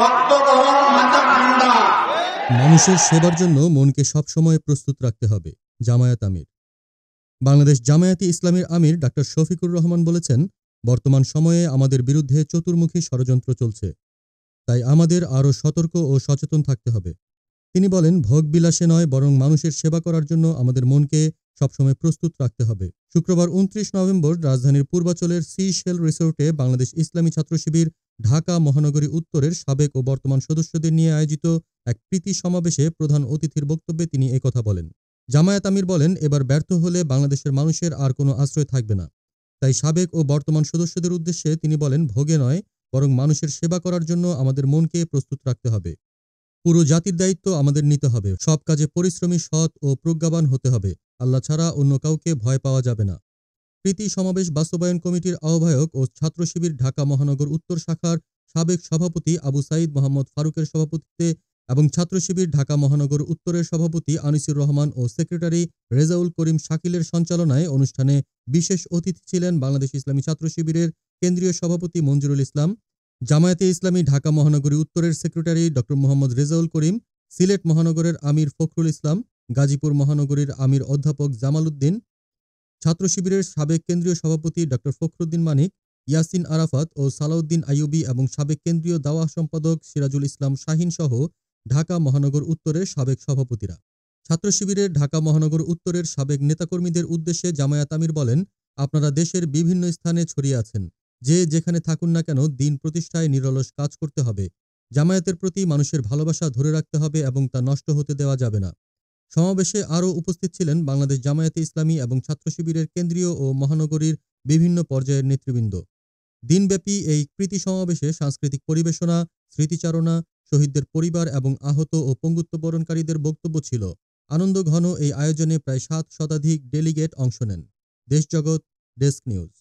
রক্ত গরম মাথা ঠান্ডা। মানুষের সেবার জন্য মনকে সবসময় প্রস্তুত রাখতে হবে। জামায়াত আমির। বাংলাদেশ জামায়াতে ইসলামীর আমির ডাক্তার শফিকুর রহমান বলেছেন, বর্তমান সময়ে আমাদের বিরুদ্ধে চতুর্মুখী ষড়যন্ত্র চলছে, তাই আমাদের আরও সতর্ক ও সচেতন থাকতে হবে। তিনি বলেন, ভোগবিলাসে নয় বরং মানুষের সেবা করার জন্য আমাদের মনকে সবসময় প্রস্তুত রাখতে হবে। শুক্রবার 29 নভেম্বর রাজধানীর পূর্বাচলের সি শেল রিসোর্টে বাংলাদেশ ইসলামী ছাত্র শিবির ঢাকা মহানগরী উত্তরের সাবেক ও বর্তমান সদস্যদের নিয়ে আয়োজিত এক প্রীতি সমাবেশে প্রধান অতিথির বক্তব্যে তিনি একথা বলেন। জামায়াত আমির বলেন, এবার ব্যর্থ হলে বাংলাদেশের মানুষের আর কোনো আশ্রয় থাকবে না। তাই সাবেক ও বর্তমান সদস্যদের উদ্দেশ্যে তিনি বলেন, ভোগে নয় বরং মানুষের সেবা করার জন্য আমাদের মনকে প্রস্তুত রাখতে হবে। পুরো জাতির দায়িত্ব আমাদের নিতে হবে। সব কাজে পরিশ্রমী, সৎ ও প্রজ্ঞাবান হতে হবে। আল্লাহ ছাড়া অন্য কাউকে ভয় পাওয়া যাবে না। প্রীতি সমাবেশ বাস্তবায়ন কমিটির আহ্বায়ক ও ছাত্র শিবির ঢাকা মহানগর উত্তর শাখার সাবেক সভাপতি আবু সাঈদ মোহাম্মদ ফারুকের সভাপতিত্বে এবং ছাত্র শিবির ঢাকা মহানগর উত্তরের সভাপতি আনিসুর রহমান ও সেক্রেটারি রেজাউল করিম শাকিলের সঞ্চালনায় অনুষ্ঠানে বিশেষ অতিথি ছিলেন বাংলাদেশ ইসলামী ছাত্র শিবিরের কেন্দ্রীয় সভাপতি মঞ্জুরুল ইসলাম, জামায়াতে ইসলামী ঢাকা মহানগরী উত্তরের সেক্রেটারি ড. মোহাম্মদ রেজাউল করিম, সিলেট মহানগরের আমির ফখরুল ইসলাম, গাজীপুর মহানগরীর আমির অধ্যাপক জামাল উদ্দিন, ছাত্র শিবিরের সাবেক কেন্দ্রীয় সভাপতি ড. ফখরুদ্দিন মানিক, ইয়াসিন আরাফাত ও সালাউদ্দিন আইয়ুবী এবং সাবেক কেন্দ্রীয় দাওয়া সম্পাদক সিরাজুল ইসলাম শাহীন সহ ঢাকা মহানগর উত্তরের সাবেক সভাপতিরা। ছাত্র শিবিরের ঢাকা মহানগর উত্তরের সাবেক নেতাকর্মীদের উদ্দেশ্যে জামায়াত আমির বলেন, আপনারা দেশের বিভিন্ন স্থানে ছড়িয়ে আছেন। যে যেখানে থাকুন না কেন দিন প্রতিষ্ঠায় নিরলস কাজ করতে হবে। জামায়াতের প্রতি মানুষের ভালোবাসা ধরে রাখতে হবে এবং তা নষ্ট হতে দেওয়া যাবে না। সমাবেশে আরও উপস্থিত ছিলেন বাংলাদেশ জামায়াতে ইসলামী এবং ছাত্র শিবিরের কেন্দ্রীয় ও মহানগরীর বিভিন্ন পর্যায়ের নেতৃবৃন্দ। দিনব্যাপী এই প্রীতি সমাবেশে সাংস্কৃতিক পরিবেশনা, স্মৃতিচারণা, শহীদদের পরিবার এবং আহত ও পঙ্গুত্ব বরণকারীদের বক্তব্য ছিল। আনন্দঘন এই আয়োজনে প্রায় 7 শতাধিক ডেলিগেট অংশ নেন। দেশজগৎ ডেস্ক নিউজ।